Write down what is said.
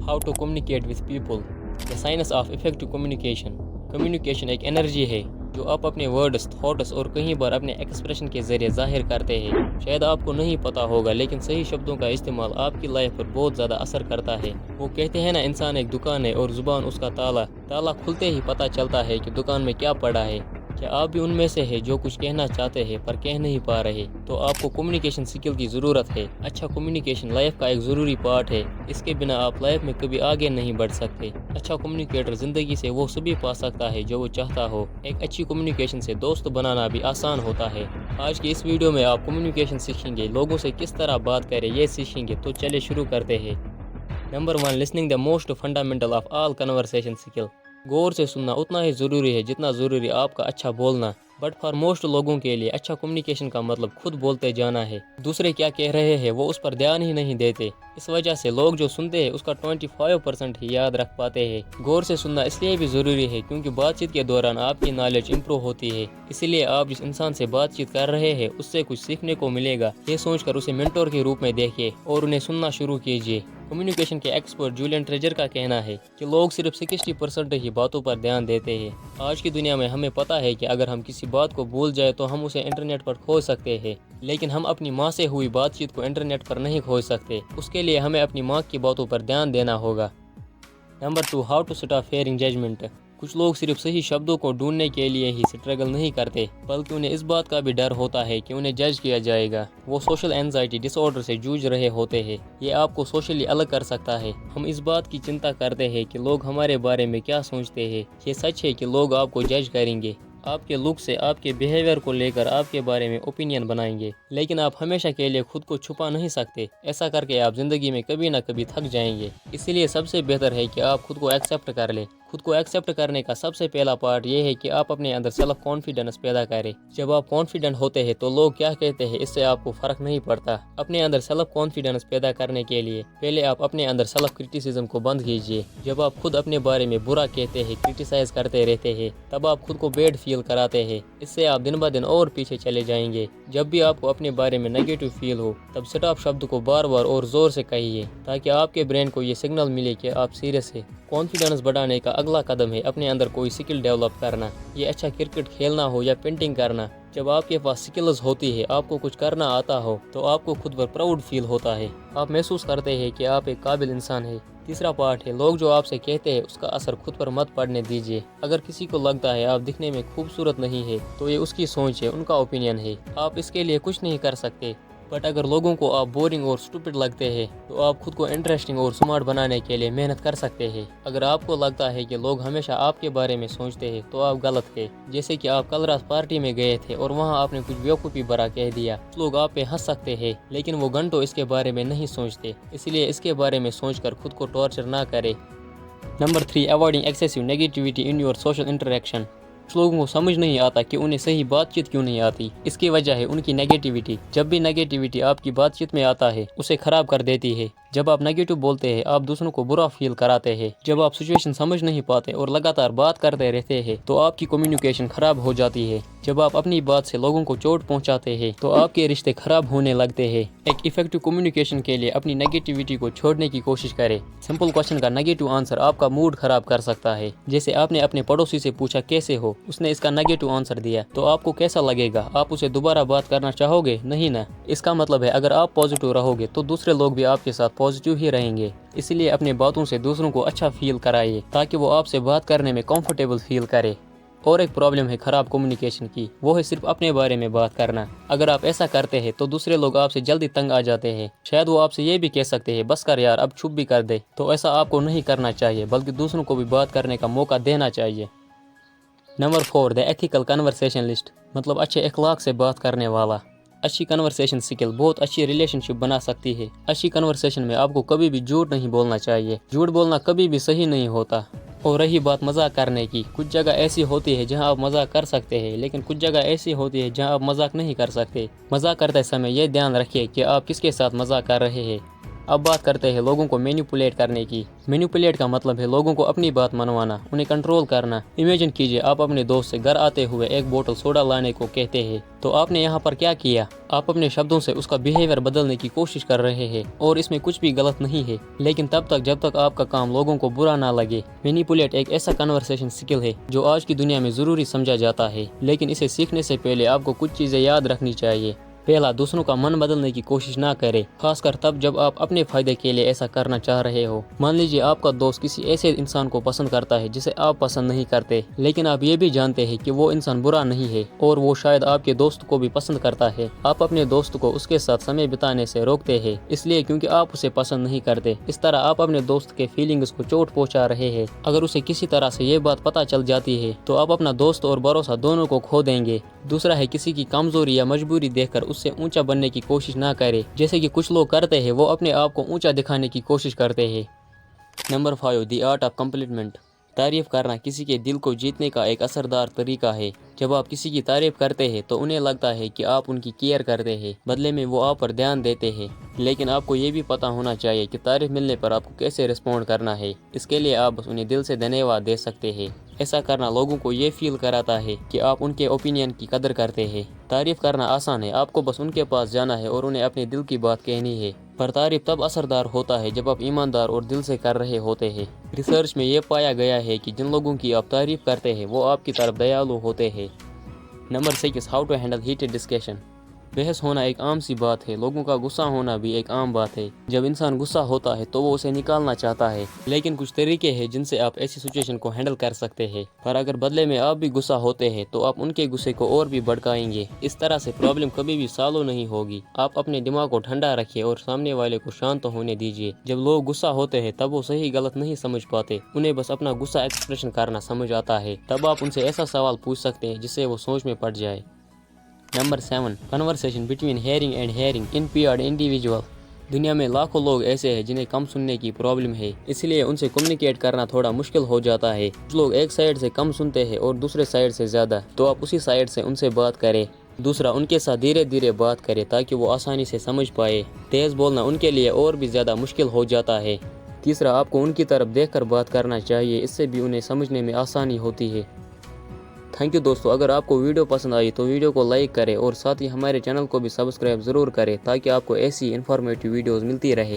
How to communicate with people, the science of effective communication. Communication एक energy है जो आप अपने वर्ड्स, थॉट्स और कई बार अपने एक्सप्रेशन के ज़रिए ज़ाहिर करते हैं। शायद आपको नहीं पता होगा, लेकिन सही शब्दों का इस्तेमाल आपकी लाइफ पर बहुत ज़्यादा असर करता है। वो कहते हैं ना, इंसान एक दुकान है और ज़ुबान उसका ताला। ताला खुलते ही पता चलता है कि दुकान में क्या पड़ा है। क्या आप भी उनमें से हैं जो कुछ कहना चाहते हैं पर कह नहीं पा रहे? तो आपको कम्युनिकेशन स्किल की ज़रूरत है। अच्छा कम्युनिकेशन लाइफ का एक ज़रूरी पार्ट है। इसके बिना आप लाइफ में कभी आगे नहीं बढ़ सकते। अच्छा कम्युनिकेटर ज़िंदगी से वो सभी पा सकता है जो वो चाहता हो। एक अच्छी कम्युनिकेशन से दोस्त बनाना भी आसान होता है। आज की इस वीडियो में आप कम्युनिकेशन सीखेंगे, लोगों से किस तरह बात करें ये सीखेंगे। तो चलिए शुरू करते हैं। Number 1, listening the most fundamental of all conversation skill. गौर से सुनना उतना ही ज़रूरी है जितना ज़रूरी आपका अच्छा बोलना। बट फॉर मोस्ट लोगों के लिए अच्छा कम्युनिकेशन का मतलब खुद बोलते जाना है। दूसरे क्या कह रहे हैं वो उस पर ध्यान ही नहीं देते। इस वजह से लोग जो सुनते हैं उसका 25% ही याद रख पाते हैं। गौर से सुनना इसलिए भी ज़रूरी है क्योंकि बातचीत के दौरान आपकी नॉलेज इंप्रूव होती है। इसीलिए आप जिस इंसान से बातचीत कर रहे हैं उससे कुछ सीखने को मिलेगा। ये सोचकर उसे मेंटोर के रूप में देखिए और उन्हें सुनना शुरू कीजिए। कम्युनिकेशन के एक्सपर्ट जूलियन ट्रेजर का कहना है कि लोग सिर्फ 60% ही बातों पर ध्यान देते हैं। आज की दुनिया में हमें पता है कि अगर हम किसी बात को भूल जाए तो हम उसे इंटरनेट पर खोज सकते हैं, लेकिन हम अपनी माँ से हुई बातचीत को इंटरनेट पर नहीं खोज सकते। उसके लिए हमें अपनी माँ की बातों पर ध्यान देना होगा। Number 2, how to stop fearing judgement. कुछ लोग सिर्फ सही शब्दों को ढूंढने के लिए ही स्ट्रगल नहीं करते, बल्कि उन्हें इस बात का भी डर होता है कि उन्हें जज किया जाएगा। वो सोशल एंजाइटी डिसऑर्डर से जूझ रहे होते हैं। ये आपको सोशली अलग कर सकता है। हम इस बात की चिंता करते हैं कि लोग हमारे बारे में क्या सोचते हैं। ये सच है कि लोग आपको जज करेंगे, आपके लुक से, आपके बिहेवियर को लेकर आपके बारे में ओपिनियन बनाएंगे, लेकिन आप हमेशा के लिए खुद को छुपा नहीं सकते। ऐसा करके आप जिंदगी में कभी ना कभी थक जाएंगे। इसीलिए सबसे बेहतर है कि आप खुद को एक्सेप्ट कर ले। खुद को एक्सेप्ट करने का सबसे पहला पार्ट ये है कि आप अपने अंदर सेल्फ कॉन्फिडेंस पैदा करें। जब आप कॉन्फिडेंट होते हैं तो लोग क्या कहते हैं इससे आपको फर्क नहीं पड़ता। अपने अंदर सेल्फ कॉन्फिडेंस पैदा करने के लिए पहले आप अपने अंदर सेल्फ क्रिटिसिज्म को बंद कीजिए। जब आप खुद अपने बारे में बुरा कहते हैं, क्रिटिसाइज करते रहते हैं, तब आप खुद को बैड फील कराते हैं। इससे आप दिन ब दिन और पीछे चले जाएंगे। जब भी आपको अपने बारे में नेगेटिव फील हो तब स्टॉप शब्द को बार बार और जोर से कहिए, ताकि आपके ब्रेन को ये सिग्नल मिले कि आप सीरियस है। कॉन्फिडेंस बढ़ाने का अगला कदम है अपने अंदर कोई स्किल डेवलप करना। ये अच्छा क्रिकेट खेलना हो या पेंटिंग करना। जब आपके पास स्किल्स होती है, आपको कुछ करना आता हो, तो आपको खुद पर प्राउड फील होता है। आप महसूस करते हैं कि आप एक काबिल इंसान है। तीसरा पार्ट है, लोग जो आपसे कहते हैं उसका असर खुद पर मत पड़ने दीजिए। अगर किसी को लगता है आप दिखने में खूबसूरत नहीं है तो ये उसकी सोच है, उनका ओपिनियन है। आप इसके लिए कुछ नहीं कर सकते। बट अगर लोगों को आप बोरिंग और स्टूपिड लगते हैं तो आप खुद को इंटरेस्टिंग और स्मार्ट बनाने के लिए मेहनत कर सकते हैं। अगर आपको लगता है कि लोग हमेशा आपके बारे में सोचते हैं तो आप गलत है। जैसे कि आप कल रात पार्टी में गए थे और वहां आपने कुछ बेवकूफ़ी भरा कह दिया। लोग आप पे हंस सकते हैं, लेकिन वो घंटों इसके बारे में नहीं सोचते। इसलिए इसके बारे में सोचकर खुद को टॉर्चर ना करें। Number 3, avoiding excessive negativity in your social interaction. कुछ लोगों को समझ नहीं आता कि उन्हें सही बातचीत क्यों नहीं आती। इसकी वजह है उनकी नेगेटिविटी। जब भी नेगेटिविटी आपकी बातचीत में आता है उसे खराब कर देती है। जब आप नेगेटिव बोलते हैं आप दूसरों को बुरा फील कराते हैं। जब आप सिचुएशन समझ नहीं पाते और लगातार बात करते रहते हैं तो आपकी कम्युनिकेशन खराब हो जाती है। जब आप अपनी बात से लोगों को चोट पहुंचाते हैं तो आपके रिश्ते खराब होने लगते हैं। एक इफेक्टिव कम्युनिकेशन के लिए अपनी नेगेटिविटी को छोड़ने की कोशिश करें। सिंपल क्वेश्चन का नेगेटिव आंसर आपका मूड खराब कर सकता है। जैसे आपने अपने पड़ोसी से पूछा कैसे हो, उसने इसका नेगेटिव आंसर दिया, तो आपको कैसा लगेगा? आप उसे दोबारा बात करना चाहोगे? नहीं ना। इसका मतलब है अगर आप पॉजिटिव रहोगे तो दूसरे लोग भी आपके साथ पॉजिटिव ही रहेंगे। इसलिए अपने बातों से दूसरों को अच्छा फील कराइए ताकि वो आपसे बात करने में कंफर्टेबल फील करे। और एक प्रॉब्लम है खराब कम्युनिकेशन की, वो है सिर्फ अपने बारे में बात करना। अगर आप ऐसा करते हैं तो दूसरे लोग आपसे जल्दी तंग आ जाते हैं। शायद वो आपसे ये भी कह सकते हैं बस कर यार, अब चुप भी कर दे। तो ऐसा आपको नहीं करना चाहिए, बल्कि दूसरों को भी बात करने का मौका देना चाहिए। Number 4, the ethical conversation list, मतलब अच्छे अखलाक से बात करने वाला। अच्छी कन्वर्सेशन स्किल बहुत अच्छी रिलेशनशिप बना सकती है। अच्छी कन्वर्सेशन में आपको कभी भी झूठ नहीं बोलना चाहिए। झूठ बोलना कभी भी सही नहीं होता। और रही बात मजाक करने की, कुछ जगह ऐसी होती है जहां आप मजाक कर सकते हैं, लेकिन कुछ जगह ऐसी होती है जहां आप मजाक नहीं कर सकते। मजाक करते समय ये ध्यान रखिए कि आप किसके साथ मजाक कर रहे हैं। अब बात करते हैं लोगों को मैनिपुलेट करने की। मैनिपुलेट का मतलब है लोगों को अपनी बात मनवाना, उन्हें कंट्रोल करना। इमेजिन कीजिए आप अपने दोस्त से घर आते हुए एक बोतल सोडा लाने को कहते हैं, तो आपने यहाँ पर क्या किया? आप अपने शब्दों से उसका बिहेवियर बदलने की कोशिश कर रहे हैं और इसमें कुछ भी गलत नहीं है, लेकिन तब तक जब तक आपका काम लोगों को बुरा ना लगे। मैनिपुलेट एक ऐसा कन्वर्सेशन स्किल है जो आज की दुनिया में ज़रूरी समझा जाता है, लेकिन इसे सीखने से पहले आपको कुछ चीज़ें याद रखनी चाहिए। पहला, दूसरों का मन बदलने की कोशिश ना करें, खासकर तब जब आप अपने फायदे के लिए ऐसा करना चाह रहे हो। मान लीजिए आपका दोस्त किसी ऐसे इंसान को पसंद करता है जिसे आप पसंद नहीं करते, लेकिन आप ये भी जानते हैं कि वो इंसान बुरा नहीं है और वो शायद आपके दोस्त को भी पसंद करता है। आप अपने दोस्त को उसके साथ समय बिताने से रोकते हैं, इसलिए क्योंकि आप उसे पसंद नहीं करते। इस तरह आप अपने दोस्त के फीलिंग्स को चोट पहुंचा रहे हैं। अगर उसे किसी तरह से ये बात पता चल जाती है तो आप अपना दोस्त और भरोसा दोनों को खो देंगे। दूसरा है, किसी की कमजोरी या मजबूरी देखकर उससे ऊंचा बनने की कोशिश ना करें, जैसे कि कुछ लोग करते हैं। वो अपने आप को ऊंचा दिखाने की कोशिश करते हैं। Number 5, the art of compliment. तारीफ करना किसी के दिल को जीतने का एक असरदार तरीका है। जब आप किसी की तारीफ करते हैं तो उन्हें लगता है कि आप उनकी केयर करते हैं, बदले में वो आप पर ध्यान देते हैं। लेकिन आपको ये भी पता होना चाहिए कि तारीफ मिलने पर आपको कैसे रिस्पॉन्ड करना है। इसके लिए आप बस उन्हें दिल से धन्यवाद दे सकते हैं। ऐसा करना लोगों को ये फील कराता है कि आप उनके ओपिनियन की कदर करते हैं। तारीफ करना आसान है, आपको बस उनके पास जाना है और उन्हें अपने दिल की बात कहनी है। पर तारीफ तब असरदार होता है जब आप ईमानदार और दिल से कर रहे होते हैं। रिसर्च में ये पाया गया है कि जिन लोगों की आप तारीफ करते हैं वो आपकी तरफ दयालु होते हैं। Number 6, how to handle heated discussion. बहस होना एक आम सी बात है, लोगों का गुस्सा होना भी एक आम बात है। जब इंसान गुस्सा होता है तो वो उसे निकालना चाहता है, लेकिन कुछ तरीके हैं जिनसे आप ऐसी सिचुएशन को हैंडल कर सकते हैं। पर अगर बदले में आप भी गुस्सा होते हैं तो आप उनके गुस्से को और भी भड़काएंगे। इस तरह से प्रॉब्लम कभी भी सॉल्व नहीं होगी। आप अपने दिमाग को ठंडा रखिए और सामने वाले को शांत होने दीजिए। जब लोग गुस्सा होते हैं तब वो सही गलत नहीं समझ पाते, उन्हें बस अपना गुस्सा एक्सप्रेशन करना समझ आता है। तब आप उनसे ऐसा सवाल पूछ सकते हैं जिससे वो सोच में पड़ जाए। Number 7, conversation between hearing and hearing impaired individual. दुनिया में लाखों लोग ऐसे हैं जिन्हें कम सुनने की प्रॉब्लम है, इसलिए उनसे कम्युनिकेट करना थोड़ा मुश्किल हो जाता है। कुछ लोग एक साइड से कम सुनते हैं और दूसरे साइड से ज़्यादा, तो आप उसी साइड से उनसे बात करें। दूसरा, उनके साथ धीरे धीरे बात करें ताकि वो आसानी से समझ पाए। तेज़ बोलना उनके लिए और भी ज़्यादा मुश्किल हो जाता है। तीसरा, आपको उनकी तरफ देखकर बात करना चाहिए, इससे भी उन्हें समझने में आसानी होती है। थैंक यू दोस्तों, अगर आपको वीडियो पसंद आई तो वीडियो को लाइक करें और साथ ही हमारे चैनल को भी सब्सक्राइब ज़रूर करें ताकि आपको ऐसी इन्फॉर्मेटिव वीडियोस मिलती रहे।